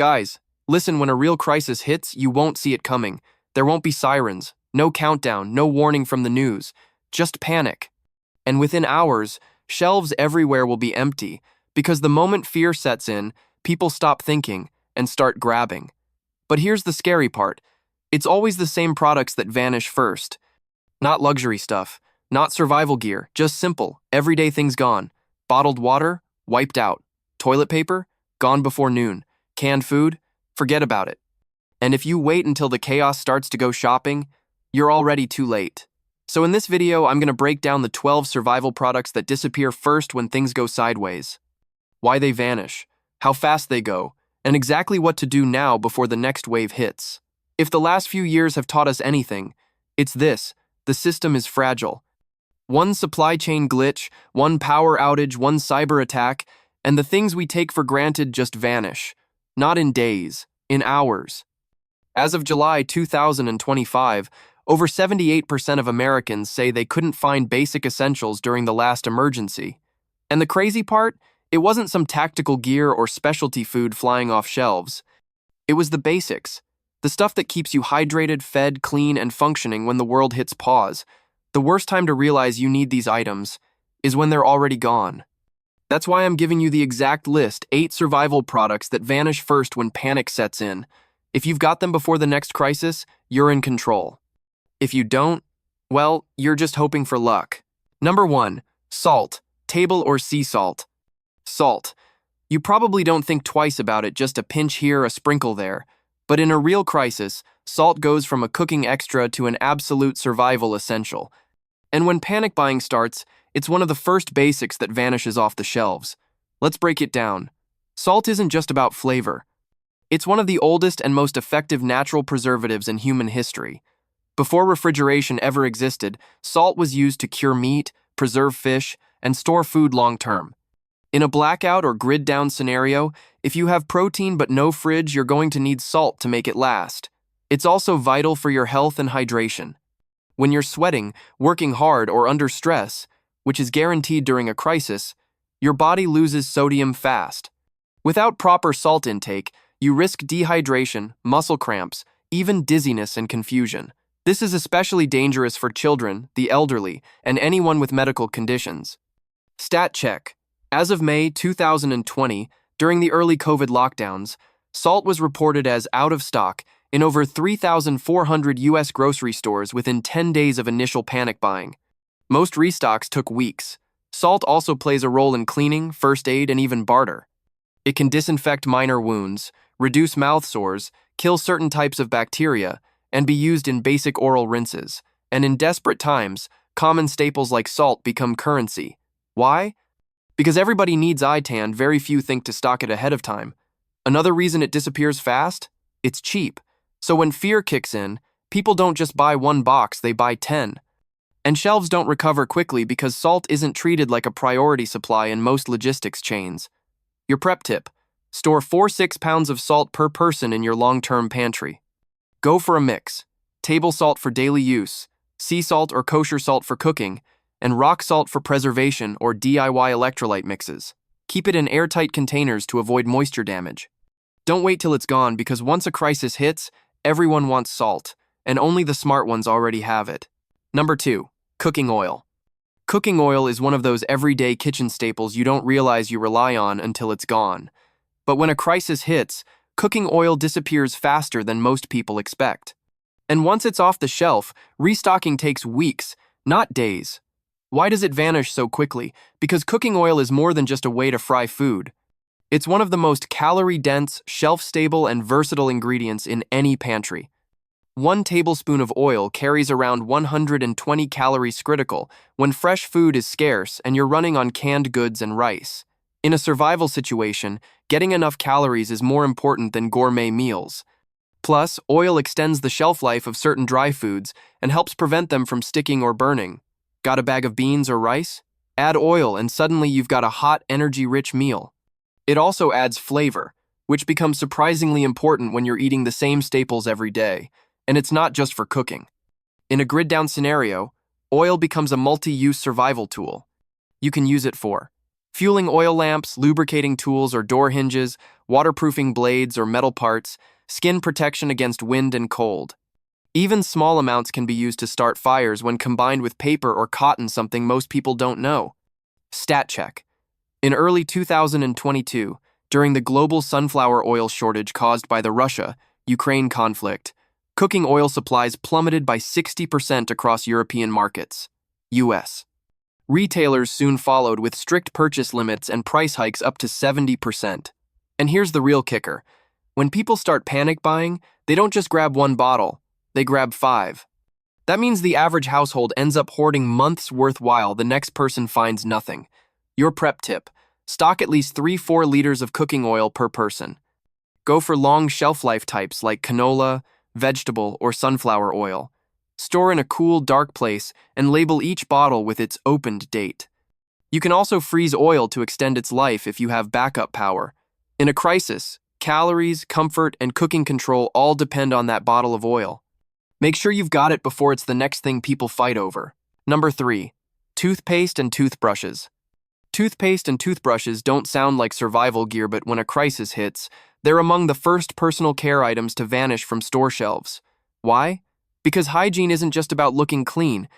Guys, listen, when a real crisis hits, you won't see it coming. There won't be sirens, no countdown, no warning from the news, just panic. And within hours, shelves everywhere will be empty, because the moment fear sets in, people stop thinking and start grabbing. But here's the scary part. It's always the same products that vanish first. Not luxury stuff, not survival gear, just simple, everyday things gone. Bottled water, wiped out. Toilet paper, gone before noon. Canned food, forget about it. And if you wait until the chaos starts to go shopping, you're already too late. So in this video, I'm going to break down the 12 survival products that disappear first when things go sideways. Why they vanish, how fast they go, and exactly what to do now before the next wave hits. If the last few years have taught us anything, it's this: the system is fragile. One supply chain glitch, one power outage, one cyber attack, and the things we take for granted just vanish. Not in days, in hours. As of July 2025, over 78% of Americans say they couldn't find basic essentials during the last emergency. And the crazy part? It wasn't some tactical gear or specialty food flying off shelves. It was the basics. The stuff that keeps you hydrated, fed, clean, and functioning when the world hits pause. The worst time to realize you need these items is when they're already gone. That's why I'm giving you the exact list: 8 survival products that vanish first when panic sets in. If you've got them before the next crisis, you're in control. If you don't, well, you're just hoping for luck. Number 1. Salt, table or sea salt. Salt. You probably don't think twice about it, just a pinch here, a sprinkle there. But in a real crisis, salt goes from a cooking extra to an absolute survival essential. And when panic buying starts, it's one of the first basics that vanishes off the shelves. Let's break it down. Salt isn't just about flavor. It's one of the oldest and most effective natural preservatives in human history. Before refrigeration ever existed, salt was used to cure meat, preserve fish, and store food long-term. In a blackout or grid-down scenario, if you have protein but no fridge, you're going to need salt to make it last. It's also vital for your health and hydration. When you're sweating, working hard, or under stress, which is guaranteed during a crisis, your body loses sodium fast. Without proper salt intake, you risk dehydration, muscle cramps, even dizziness and confusion. This is especially dangerous for children, the elderly, and anyone with medical conditions. Stat check. As of May 2020, during the early COVID lockdowns, salt was reported as out of stock in over 3,400 U.S. grocery stores within 10 days of initial panic buying. Most restocks took weeks. Salt also plays a role in cleaning, first aid, and even barter. It can disinfect minor wounds, reduce mouth sores, kill certain types of bacteria, and be used in basic oral rinses. And in desperate times, common staples like salt become currency. Why? Because everybody needs eye tan, very few think to stock it ahead of time. Another reason it disappears fast? It's cheap. So when fear kicks in, people don't just buy one box, they buy 10. And shelves don't recover quickly because salt isn't treated like a priority supply in most logistics chains. Your prep tip: store 4-6 pounds of salt per person in your long-term pantry. Go for a mix: table salt for daily use, sea salt or kosher salt for cooking, and rock salt for preservation or DIY electrolyte mixes. Keep it in airtight containers to avoid moisture damage. Don't wait till it's gone, because once a crisis hits, everyone wants salt, and only the smart ones already have it. Number 2. Cooking oil. Cooking oil is one of those everyday kitchen staples you don't realize you rely on until it's gone. But when a crisis hits, cooking oil disappears faster than most people expect. And once it's off the shelf, restocking takes weeks, not days. Why does it vanish so quickly? Because cooking oil is more than just a way to fry food. It's one of the most calorie-dense, shelf-stable, and versatile ingredients in any pantry. 1 tablespoon of oil carries around 120 calories, critical when fresh food is scarce and you're running on canned goods and rice. In a survival situation, getting enough calories is more important than gourmet meals. Plus, oil extends the shelf life of certain dry foods and helps prevent them from sticking or burning. Got a bag of beans or rice? Add oil and suddenly you've got a hot, energy-rich meal. It also adds flavor, which becomes surprisingly important when you're eating the same staples every day. And it's not just for cooking. In a grid-down scenario, oil becomes a multi-use survival tool. You can use it for Fueling oil lamps, lubricating tools or door hinges, waterproofing blades or metal parts, skin protection against wind and cold. Even small amounts can be used to start fires when combined with paper or cotton, something most people don't know. Stat check. In early 2022, during the global sunflower oil shortage caused by the Russia-Ukraine conflict, cooking oil supplies plummeted by 60% across European markets. US. Retailers soon followed with strict purchase limits and price hikes up to 70%. And here's the real kicker. When people start panic buying, they don't just grab one bottle, they grab 5. That means the average household ends up hoarding months worth while the next person finds nothing. Your prep tip: stock at least 3-4 liters of cooking oil per person. Go for long shelf life types like canola, vegetable, or sunflower oil. Store in a cool, dark place and label each bottle with its opened date. You can also freeze oil to extend its life if you have backup power. In a crisis, calories, comfort, and cooking control all depend on that bottle of oil. Make sure you've got it before it's the next thing people fight over. Number 3. Toothpaste and toothbrushes. Toothpaste and toothbrushes don't sound like survival gear, but when a crisis hits, they're among the first personal care items to vanish from store shelves. Why? Because hygiene isn't just about looking clean.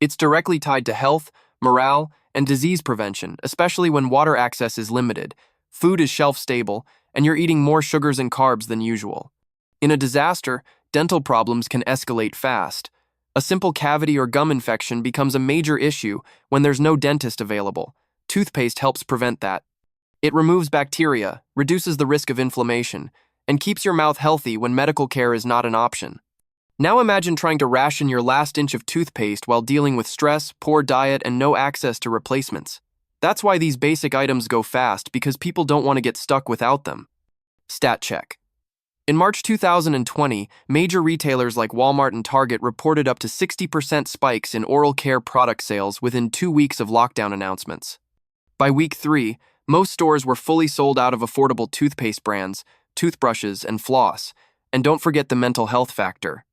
It's directly tied to health, morale, and disease prevention, especially when water access is limited, food is shelf-stable, and you're eating more sugars and carbs than usual. In a disaster, dental problems can escalate fast. A simple cavity or gum infection becomes a major issue when there's no dentist available. Toothpaste helps prevent that. It removes bacteria, reduces the risk of inflammation, and keeps your mouth healthy when medical care is not an option. Now imagine trying to ration your last inch of toothpaste while dealing with stress, poor diet, and no access to replacements. That's why these basic items go fast, because people don't want to get stuck without them. Stat check. In March 2020, major retailers like Walmart and Target reported up to 60% spikes in oral care product sales within 2 weeks of lockdown announcements. By week 3, most stores were fully sold out of affordable toothpaste brands, toothbrushes, and floss. And don't forget the mental health factor.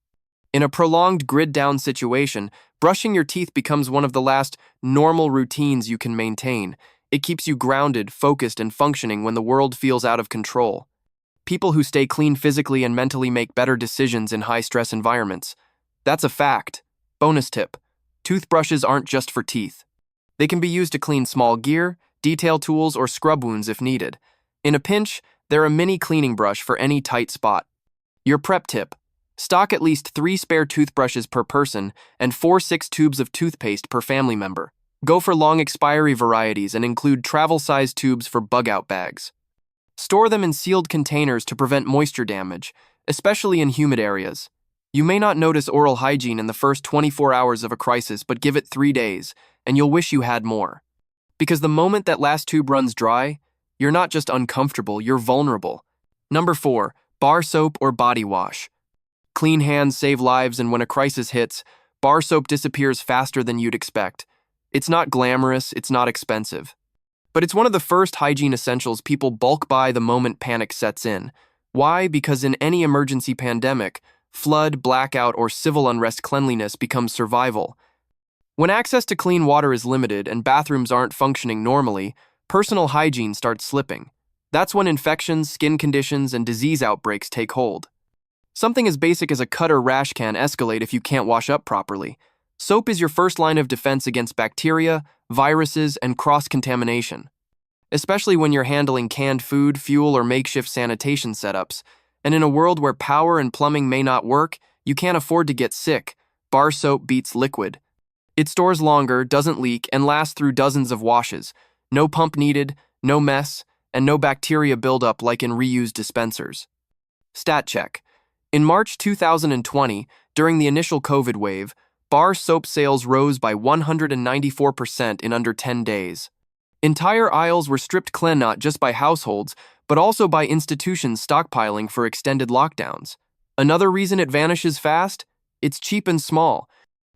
In a prolonged grid-down situation, brushing your teeth becomes one of the last normal routines you can maintain. It keeps you grounded, focused, and functioning when the world feels out of control. People who stay clean physically and mentally make better decisions in high-stress environments. That's a fact. Bonus tip: toothbrushes aren't just for teeth. They can be used to clean small gear, detail tools, or scrub wounds if needed. In a pinch, they're a mini cleaning brush for any tight spot. Your prep tip: stock at least 3 spare toothbrushes per person and 4-6 tubes of toothpaste per family member. Go for long expiry varieties and include travel-sized tubes for bug-out bags. Store them in sealed containers to prevent moisture damage, especially in humid areas. You may not notice oral hygiene in the first 24 hours of a crisis, but give it 3 days, and you'll wish you had more. Because the moment that last tube runs dry, you're not just uncomfortable, you're vulnerable. Number 4. Bar soap or body wash. Clean hands save lives, and when a crisis hits, bar soap disappears faster than you'd expect. It's not glamorous, it's not expensive. But it's one of the first hygiene essentials people bulk buy the moment panic sets in. Why? Because in any emergency pandemic, flood, blackout, or civil unrest, cleanliness becomes survival. When access to clean water is limited and bathrooms aren't functioning normally, personal hygiene starts slipping. That's when infections, skin conditions, and disease outbreaks take hold. Something as basic as a cut or rash can escalate if you can't wash up properly. Soap is your first line of defense against bacteria, viruses, and cross-contamination. Especially when you're handling canned food, fuel, or makeshift sanitation setups. And in a world where power and plumbing may not work, you can't afford to get sick. Bar soap beats liquid. It stores longer, doesn't leak, and lasts through dozens of washes. No pump needed, no mess, and no bacteria buildup like in reused dispensers. Stat check. In March 2020, during the initial COVID wave, bar soap sales rose by 194% in under 10 days. Entire aisles were stripped clean not just by households, but also by institutions stockpiling for extended lockdowns. Another reason it vanishes fast? It's cheap and small.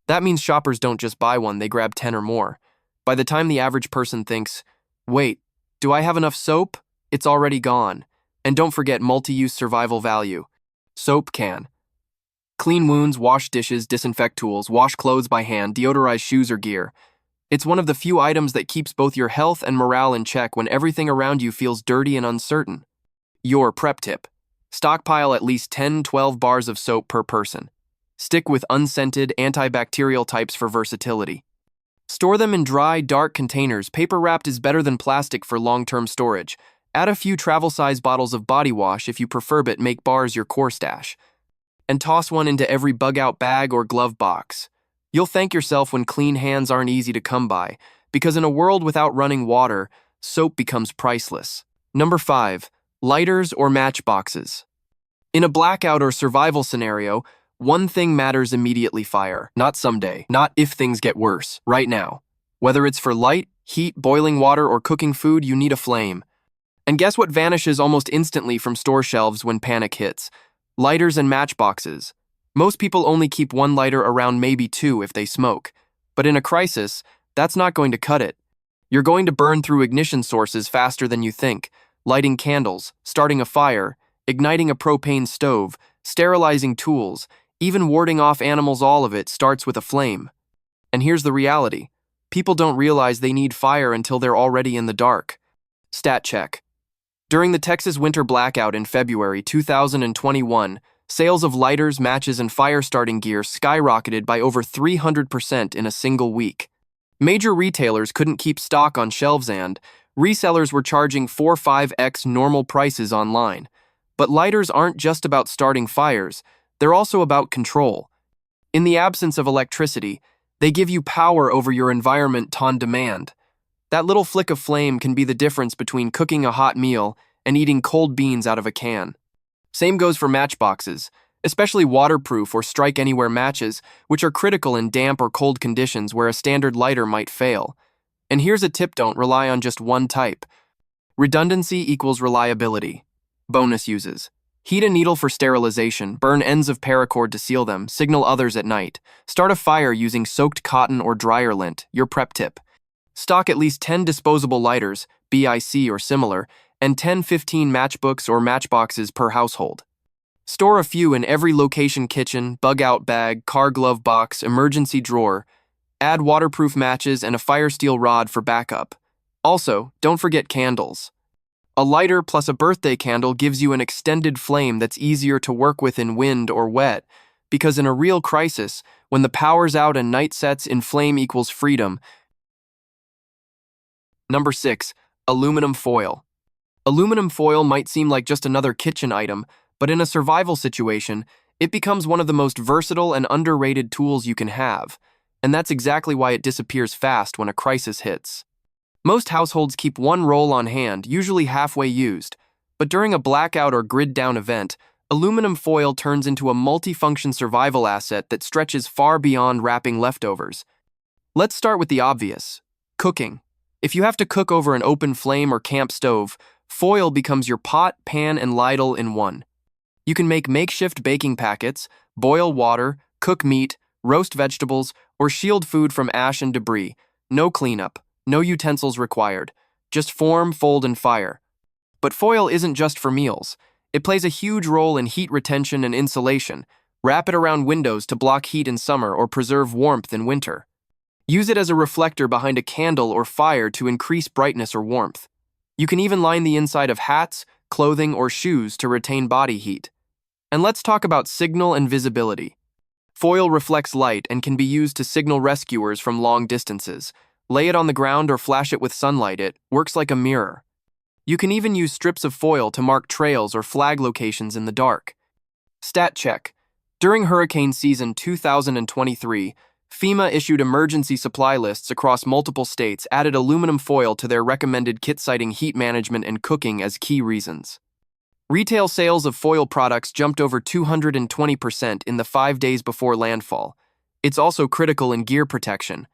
That means shoppers don't just buy one, they grab 10 or more. By the time the average person thinks, wait, do I have enough soap? It's already gone. And don't forget multi-use survival value. Soap can clean wounds, wash dishes, disinfect tools, wash clothes by hand, deodorize shoes or gear. It's one of the few items that keeps both your health and morale in check when everything around you feels dirty and uncertain. Your prep tip: stockpile at least 10-12 bars of soap per person. Stick with unscented, antibacterial types for versatility. Store them in dry, dark containers. Paper wrapped is better than plastic for long-term storage. Add a few travel-size bottles of body wash if you prefer, but make bars your core stash. And toss one into every bug-out bag or glove box. You'll thank yourself when clean hands aren't easy to come by, because in a world without running water, soap becomes priceless. Number 5. Lighters or matchboxes. In a blackout or survival scenario, one thing matters immediately: fire. Not someday, not if things get worse, right now. Whether it's for light, heat, boiling water, or cooking food, you need a flame. And guess what vanishes almost instantly from store shelves when panic hits? Lighters and matchboxes. Most people only keep one lighter around, maybe two if they smoke. But in a crisis, that's not going to cut it. You're going to burn through ignition sources faster than you think: lighting candles, starting a fire, igniting a propane stove, sterilizing tools, even warding off animals. All of it starts with a flame. And here's the reality: people don't realize they need fire until they're already in the dark. Stat check. During the Texas winter blackout in February 2021, sales of lighters, matches, and fire-starting gear skyrocketed by over 300% in a single week. Major retailers couldn't keep stock on shelves, and resellers were charging 4-5x normal prices online. But lighters aren't just about starting fires, they're also about control. In the absence of electricity, they give you power over your environment on demand. That little flick of flame can be the difference between cooking a hot meal and eating cold beans out of a can. Same goes for matchboxes, especially waterproof or strike-anywhere matches, which are critical in damp or cold conditions where a standard lighter might fail. And here's a tip: don't rely on just one type. Redundancy equals reliability. Bonus uses: heat a needle for sterilization, burn ends of paracord to seal them, signal others at night. Start a fire using soaked cotton or dryer lint. Your prep tip: stock at least 10 disposable lighters, BIC or similar, and 10-15 matchbooks or matchboxes per household. Store a few in every location: kitchen, bug-out bag, car glove box, emergency drawer. Add waterproof matches and a fire steel rod for backup. Also, don't forget candles. A lighter plus a birthday candle gives you an extended flame that's easier to work with in wind or wet, because in a real crisis, when the power's out and night sets in, flame equals freedom. Number 6. Aluminum foil. Aluminum foil might seem like just another kitchen item, but in a survival situation, it becomes one of the most versatile and underrated tools you can have. And that's exactly why it disappears fast when a crisis hits. Most households keep one roll on hand, usually halfway used, but during a blackout or grid-down event, aluminum foil turns into a multifunction survival asset that stretches far beyond wrapping leftovers. Let's start with the obvious: cooking. If you have to cook over an open flame or camp stove, foil becomes your pot, pan, and ladle in one. You can make makeshift baking packets, boil water, cook meat, roast vegetables, or shield food from ash and debris. No cleanup, no utensils required. Just form, fold, and fire. But foil isn't just for meals. It plays a huge role in heat retention and insulation. Wrap it around windows to block heat in summer or preserve warmth in winter. Use it as a reflector behind a candle or fire to increase brightness or warmth. You can even line the inside of hats, clothing, or shoes to retain body heat. And let's talk about signal and visibility. Foil reflects light and can be used to signal rescuers from long distances. Lay it on the ground or flash it with sunlight. It works like a mirror. You can even use strips of foil to mark trails or flag locations in the dark. Stat check. During hurricane season 2023, FEMA issued emergency supply lists across multiple states, added aluminum foil to their recommended kit, citing heat management and cooking as key reasons. Retail sales of foil products jumped over 220% in the 5 days before landfall. It's also critical in gear protection.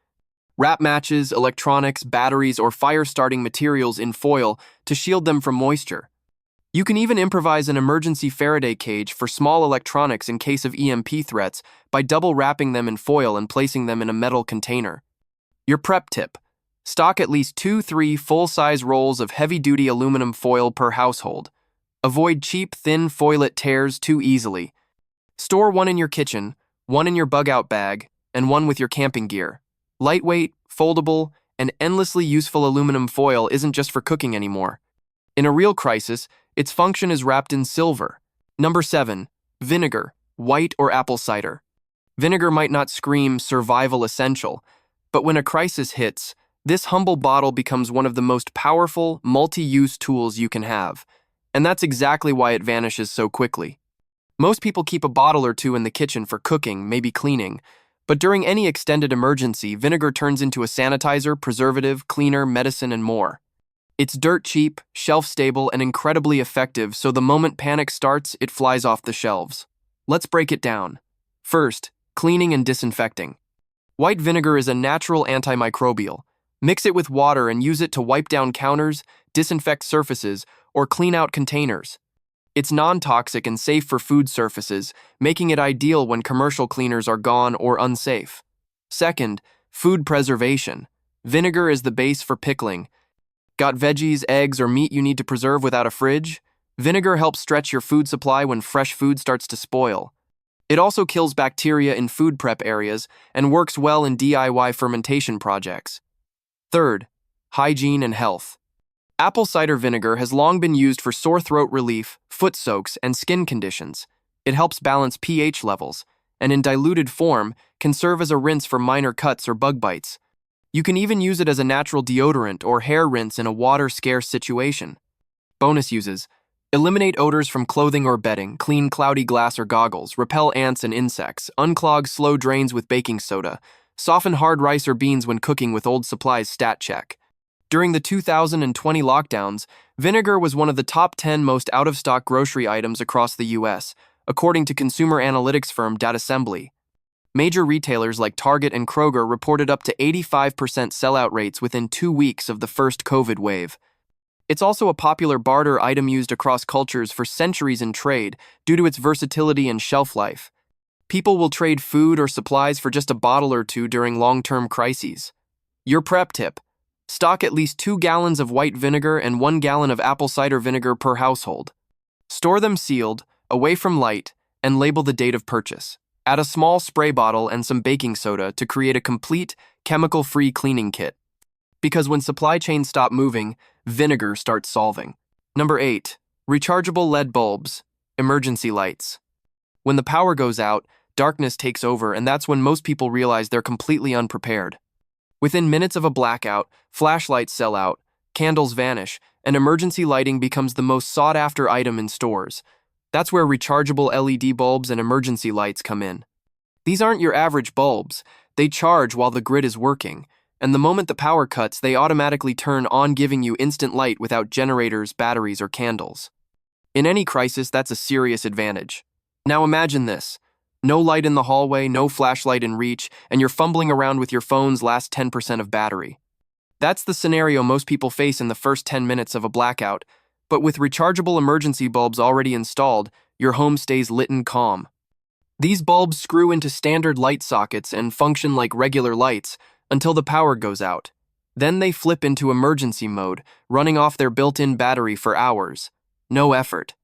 Wrap matches, electronics, batteries, or fire-starting materials in foil to shield them from moisture. You can even improvise an emergency Faraday cage for small electronics in case of EMP threats by double wrapping them in foil and placing them in a metal container. Your prep tip: stock at least 2-3 full-size rolls of heavy-duty aluminum foil per household. Avoid cheap, thin foil that tears too easily. Store one in your kitchen, one in your bug-out bag, and one with your camping gear. Lightweight, foldable, and endlessly useful aluminum foil isn't just for cooking anymore. In a real crisis, its function is wrapped in silver. Number 7. Vinegar, white or apple cider. Vinegar might not scream survival essential, but when a crisis hits, this humble bottle becomes one of the most powerful, multi-use tools you can have. And that's exactly why it vanishes so quickly. Most people keep a bottle or two in the kitchen for cooking, maybe cleaning, but during any extended emergency, vinegar turns into a sanitizer, preservative, cleaner, medicine, and more. It's dirt cheap, shelf-stable, and incredibly effective, so the moment panic starts, it flies off the shelves. Let's break it down. First, cleaning and disinfecting. White vinegar is a natural antimicrobial. Mix it with water and use it to wipe down counters, disinfect surfaces, or clean out containers. It's non-toxic and safe for food surfaces, making it ideal when commercial cleaners are gone or unsafe. Second, food preservation. Vinegar is the base for pickling. Got veggies, eggs, or meat you need to preserve without a fridge? Vinegar helps stretch your food supply when fresh food starts to spoil. It also kills bacteria in food prep areas and works well in DIY fermentation projects. Third, hygiene and health. Apple cider vinegar has long been used for sore throat relief, foot soaks, and skin conditions. It helps balance pH levels, and in diluted form, can serve as a rinse for minor cuts or bug bites. You can even use it as a natural deodorant or hair rinse in a water-scarce situation. Bonus uses: eliminate odors from clothing or bedding, clean cloudy glass or goggles, repel ants and insects, unclog slow drains with baking soda, soften hard rice or beans when cooking with old supplies. Stat check. During the 2020 lockdowns, vinegar was one of the top 10 most out-of-stock grocery items across the U.S., according to consumer analytics firm Datassembly. Major retailers like Target and Kroger reported up to 85% sellout rates within 2 weeks of the first COVID wave. It's also a popular barter item used across cultures for centuries in trade due to its versatility and shelf life. People will trade food or supplies for just a bottle or two during long-term crises. Your prep tip: stock at least 2 gallons of white vinegar and 1 gallon of apple cider vinegar per household. Store them sealed, away from light, and label the date of purchase. Add a small spray bottle and some baking soda to create a complete, chemical-free cleaning kit. Because when supply chains stop moving, vinegar starts solving. Number 8. Rechargeable LED bulbs, emergency lights. When the power goes out, darkness takes over, and that's when most people realize they're completely unprepared. Within minutes of a blackout, flashlights sell out, candles vanish, and emergency lighting becomes the most sought-after item in stores. That's where rechargeable LED bulbs and emergency lights come in. These aren't your average bulbs. They charge while the grid is working, and the moment the power cuts, they automatically turn on, giving you instant light without generators, batteries, or candles. In any crisis, that's a serious advantage. Now imagine this. No light in the hallway, no flashlight in reach, and you're fumbling around with your phone's last 10% of battery. That's the scenario most people face in the first 10 minutes of a blackout, but with rechargeable emergency bulbs already installed, your home stays lit and calm. These bulbs screw into standard light sockets and function like regular lights until the power goes out. Then they flip into emergency mode, running off their built-in battery for hours. No effort.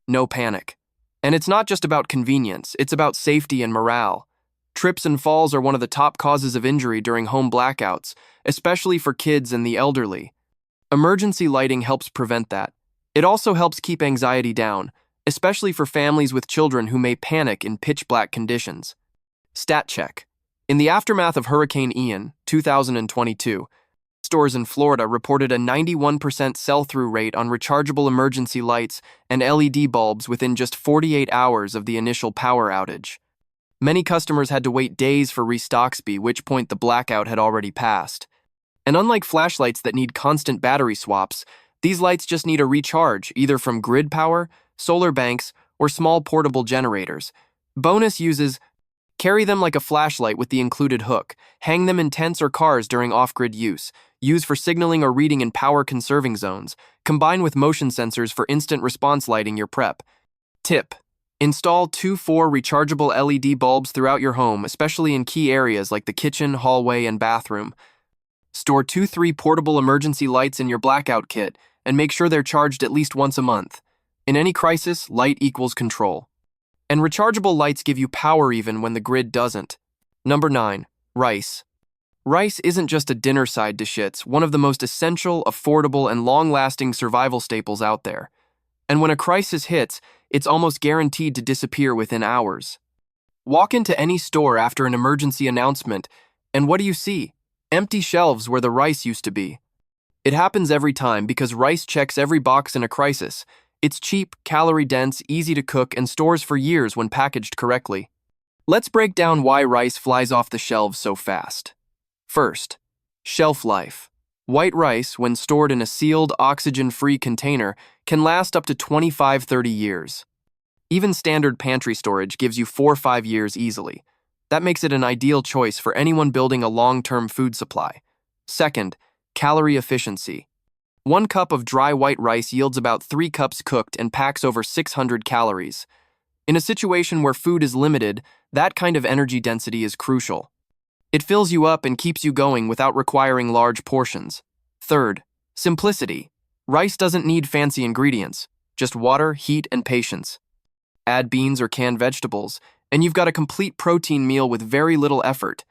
No panic. And it's not just about convenience, it's about safety and morale. Trips and falls are one of the top causes of injury during home blackouts, especially for kids and the elderly. Emergency lighting helps prevent that. It also helps keep anxiety down, especially for families with children who may panic in pitch-black conditions. Stat check. In the aftermath of Hurricane Ian, 2022, stores in Florida reported a 91% sell-through rate on rechargeable emergency lights and LED bulbs within just 48 hours of the initial power outage. Many customers had to wait days for restocks, by which point the blackout had already passed. And unlike flashlights that need constant battery swaps, these lights just need a recharge, either from grid power, solar banks, or small portable generators. Bonus uses: carry them like a flashlight with the included hook, hang them in tents or cars during off-grid use, use for signaling or reading in power-conserving zones, combine with motion sensors for instant response lighting your prep. Tip: install 2-4 rechargeable LED bulbs throughout your home, especially in key areas like the kitchen, hallway, and bathroom. Store 2-3 portable emergency lights in your blackout kit, and make sure they're charged at least once a month. In any crisis, light equals control. And rechargeable lights give you power even when the grid doesn't. Number 9. Rice. Rice isn't just a dinner side dish, it's one of the most essential, affordable, and long-lasting survival staples out there. And when a crisis hits, it's almost guaranteed to disappear within hours. Walk into any store after an emergency announcement, and what do you see? Empty shelves where the rice used to be. It happens every time because rice checks every box in a crisis. It's cheap, calorie-dense, easy to cook, and stores for years when packaged correctly. Let's break down why rice flies off the shelves so fast. First, shelf life. White rice, when stored in a sealed, oxygen-free container, can last up to 25-30 years. Even standard pantry storage gives you 4-5 years easily. That makes it an ideal choice for anyone building a long-term food supply. Second, calorie efficiency. 1 cup of dry white rice yields about 3 cups cooked and packs over 600 calories. In a situation where food is limited, that kind of energy density is crucial. It fills you up and keeps you going without requiring large portions. Third, simplicity. Rice doesn't need fancy ingredients, just water, heat, and patience. Add beans or canned vegetables, and you've got a complete protein meal with very little effort.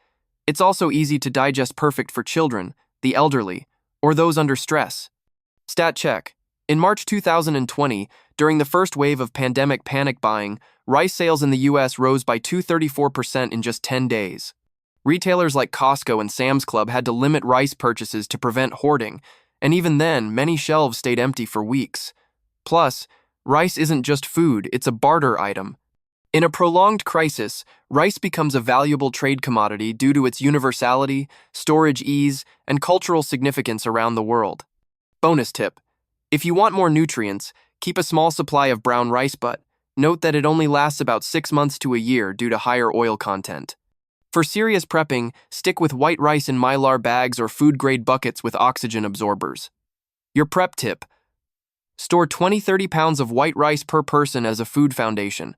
It's also easy to digest, perfect for children, the elderly, or those under stress. Stat check. In March 2020, during the first wave of pandemic panic buying, rice sales in the US rose by 234% in just 10 days. Retailers like Costco and Sam's Club had to limit rice purchases to prevent hoarding, and even then, many shelves stayed empty for weeks. Plus, rice isn't just food, it's a barter item. In a prolonged crisis, rice becomes a valuable trade commodity due to its universality, storage ease, and cultural significance around the world. Bonus tip. If you want more nutrients, keep a small supply of brown rice, but note that it only lasts about 6 months to a year due to higher oil content. For serious prepping, stick with white rice in Mylar bags or food-grade buckets with oxygen absorbers. Your prep tip. Store 20-30 pounds of white rice per person as a food foundation.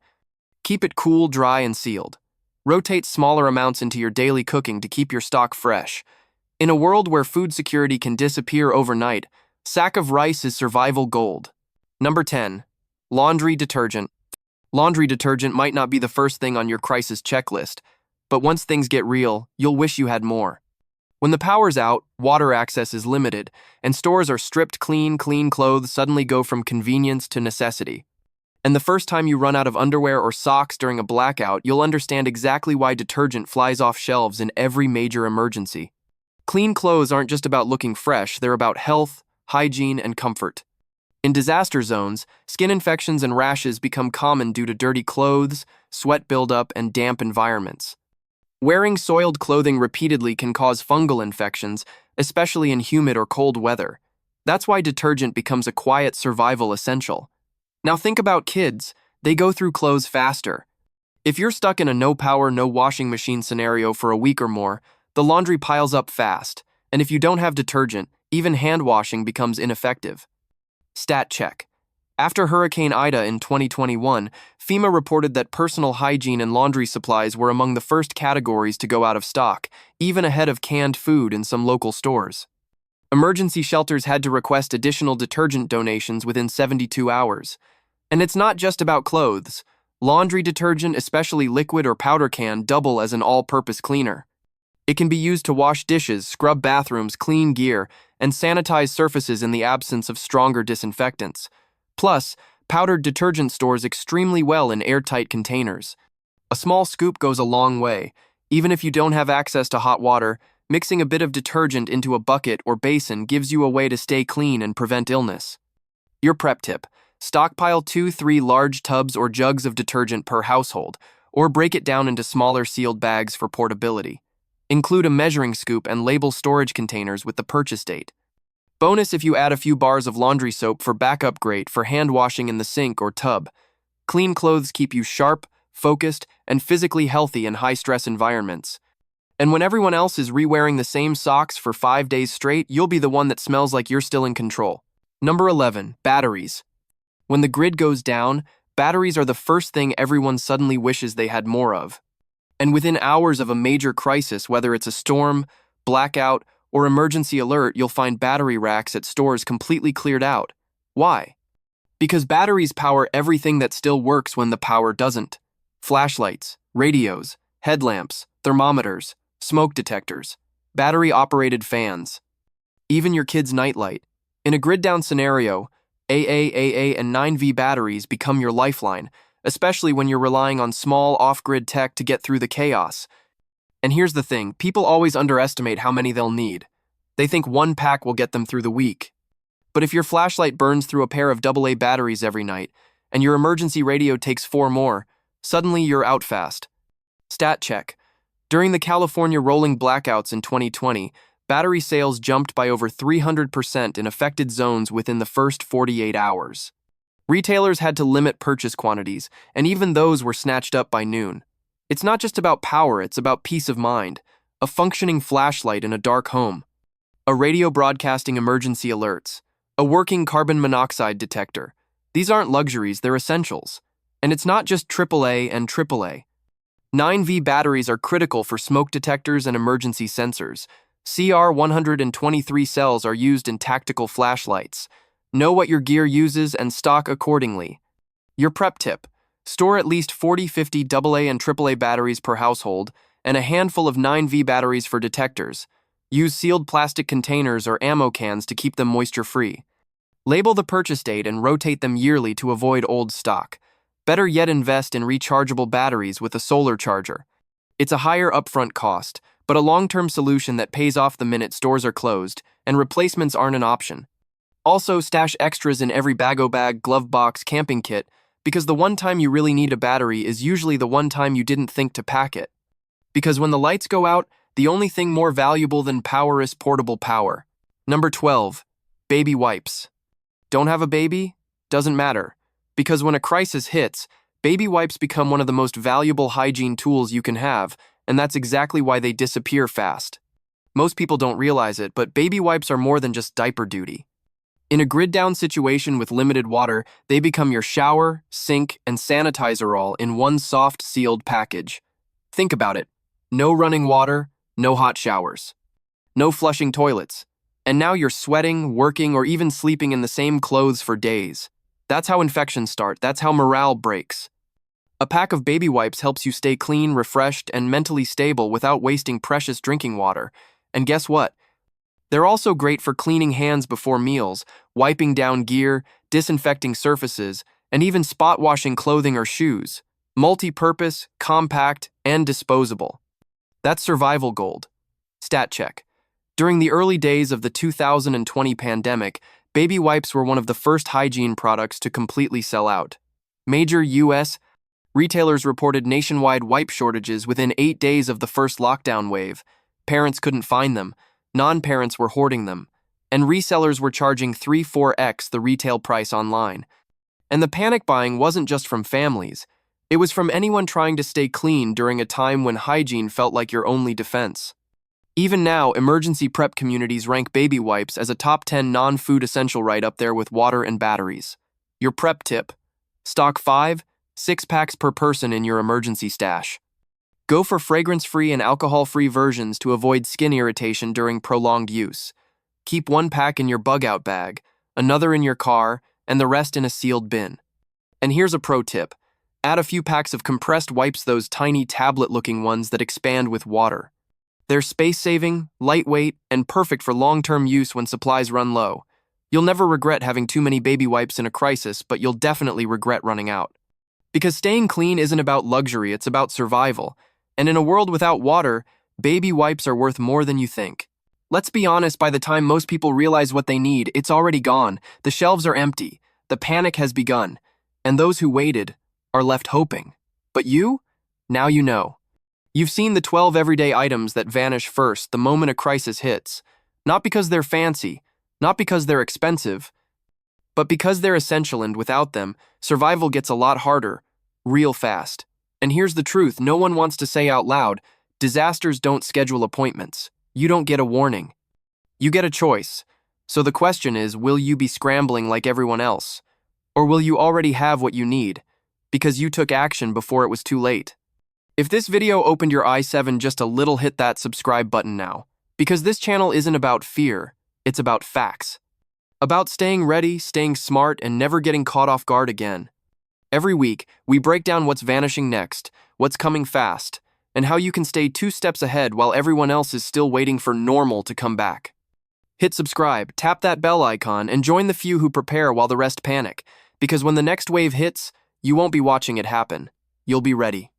Keep it cool, dry, and sealed. Rotate smaller amounts into your daily cooking to keep your stock fresh. In a world where food security can disappear overnight, sack of rice is survival gold. Number 10. Laundry detergent. Laundry detergent might not be the first thing on your crisis checklist, but once things get real, you'll wish you had more. When the power's out, water access is limited, and stores are stripped clean clothes suddenly go from convenience to necessity. And the first time you run out of underwear or socks during a blackout, you'll understand exactly why detergent flies off shelves in every major emergency. Clean clothes aren't just about looking fresh, they're about health, hygiene, and comfort. In disaster zones, skin infections and rashes become common due to dirty clothes, sweat buildup, and damp environments. Wearing soiled clothing repeatedly can cause fungal infections, especially in humid or cold weather. That's why detergent becomes a quiet survival essential. Now think about kids. They go through clothes faster. If you're stuck in a no power, no washing machine scenario for a week or more, the laundry piles up fast, and if you don't have detergent, even hand washing becomes ineffective. Stat check. After Hurricane Ida in 2021, FEMA reported that personal hygiene and laundry supplies were among the first categories to go out of stock, even ahead of canned food in some local stores. Emergency shelters had to request additional detergent donations within 72 hours. And it's not just about clothes. Laundry detergent, especially liquid or powder, can double as an all-purpose cleaner. It can be used to wash dishes, scrub bathrooms, clean gear, and sanitize surfaces in the absence of stronger disinfectants. Plus, powdered detergent stores extremely well in airtight containers. A small scoop goes a long way. Even if you don't have access to hot water, mixing a bit of detergent into a bucket or basin gives you a way to stay clean and prevent illness. Your prep tip. Stockpile 2-3 large tubs or jugs of detergent per household, or break it down into smaller sealed bags for portability. Include a measuring scoop and label storage containers with the purchase date. Bonus if you add a few bars of laundry soap for backup, great for hand washing in the sink or tub. Clean clothes keep you sharp, focused, and physically healthy in high-stress environments. And when everyone else is re-wearing the same socks for 5 days straight, you'll be the one that smells like you're still in control. Number 11. Batteries. When the grid goes down, batteries are the first thing everyone suddenly wishes they had more of. And within hours of a major crisis, whether it's a storm, blackout, or emergency alert, you'll find battery racks at stores completely cleared out. Why? Because batteries power everything that still works when the power doesn't. Flashlights, radios, headlamps, thermometers, smoke detectors. Battery-operated fans. Even your kid's nightlight. In a grid-down scenario, AA and 9V batteries become your lifeline, especially when you're relying on small off-grid tech to get through the chaos. And here's the thing, people always underestimate how many they'll need. They think one pack will get them through the week. But if your flashlight burns through a pair of AA batteries every night, and your emergency radio takes 4 more, suddenly you're out fast. Stat check. During the California rolling blackouts in 2020, battery sales jumped by over 300% in affected zones within the first 48 hours. Retailers had to limit purchase quantities, and even those were snatched up by noon. It's not just about power, it's about peace of mind. A functioning flashlight in a dark home. A radio broadcasting emergency alerts. A working carbon monoxide detector. These aren't luxuries, they're essentials. And it's not just AAA and AAA. 9V batteries are critical for smoke detectors and emergency sensors. CR123 cells are used in tactical flashlights. Know what your gear uses and stock accordingly. Your prep tip. Store at least 40-50 AA and AAA batteries per household, and a handful of 9V batteries for detectors. Use sealed plastic containers or ammo cans to keep them moisture-free. Label the purchase date and rotate them yearly to avoid old stock. Better yet, invest in rechargeable batteries with a solar charger. It's a higher upfront cost, but a long-term solution that pays off the minute stores are closed, and replacements aren't an option. Also, stash extras in every bag-o-bag, glove box, camping kit, because the one time you really need a battery is usually the one time you didn't think to pack it. Because when the lights go out, the only thing more valuable than power is portable power. Number 12. Baby wipes. Don't have a baby? Doesn't matter. Because when a crisis hits, baby wipes become one of the most valuable hygiene tools you can have, and that's exactly why they disappear fast. Most people don't realize it, but baby wipes are more than just diaper duty. In a grid-down situation with limited water, they become your shower, sink, and sanitizer all in one soft, sealed package. Think about it. No running water, no hot showers. No flushing toilets. And now you're sweating, working, or even sleeping in the same clothes for days. That's how infections start. That's how morale breaks. A pack of baby wipes helps you stay clean, refreshed, and mentally stable without wasting precious drinking water. And guess what? They're also great for cleaning hands before meals, wiping down gear, disinfecting surfaces, and even spot washing clothing or shoes. Multi-purpose, compact, and disposable. That's survival gold. Stat check. During the early days of the 2020 pandemic, baby wipes were one of the first hygiene products to completely sell out. Major U.S. retailers reported nationwide wipe shortages within 8 days of the first lockdown wave. Parents couldn't find them, non-parents were hoarding them, and resellers were charging 3-4x the retail price online. And the panic buying wasn't just from families. It was from anyone trying to stay clean during a time when hygiene felt like your only defense. Even now, emergency prep communities rank baby wipes as a top 10 non-food essential right up there with water and batteries. Your prep tip. Stock 5, 6 packs per person in your emergency stash. Go for fragrance-free and alcohol-free versions to avoid skin irritation during prolonged use. Keep 1 pack in your bug-out bag, another in your car, and the rest in a sealed bin. And here's a pro tip. Add a few packs of compressed wipes, those tiny tablet-looking ones that expand with water. They're space-saving, lightweight, and perfect for long-term use when supplies run low. You'll never regret having too many baby wipes in a crisis, but you'll definitely regret running out. Because staying clean isn't about luxury, it's about survival. And in a world without water, baby wipes are worth more than you think. Let's be honest, by the time most people realize what they need, it's already gone. The shelves are empty. The panic has begun. And those who waited are left hoping. But you? Now you know. You've seen the 12 everyday items that vanish first the moment a crisis hits. Not because they're fancy, not because they're expensive, but because they're essential, and without them, survival gets a lot harder, real fast. And here's the truth, no one wants to say out loud, disasters don't schedule appointments. You don't get a warning. You get a choice. So the question is, will you be scrambling like everyone else? Or will you already have what you need, because you took action before it was too late? If this video opened your i7 just a little, hit that subscribe button now. Because this channel isn't about fear, it's about facts. About staying ready, staying smart, and never getting caught off guard again. Every week, we break down what's vanishing next, what's coming fast, and how you can stay 2 steps ahead while everyone else is still waiting for normal to come back. Hit subscribe, tap that bell icon, and join the few who prepare while the rest panic, because when the next wave hits, you won't be watching it happen. You'll be ready.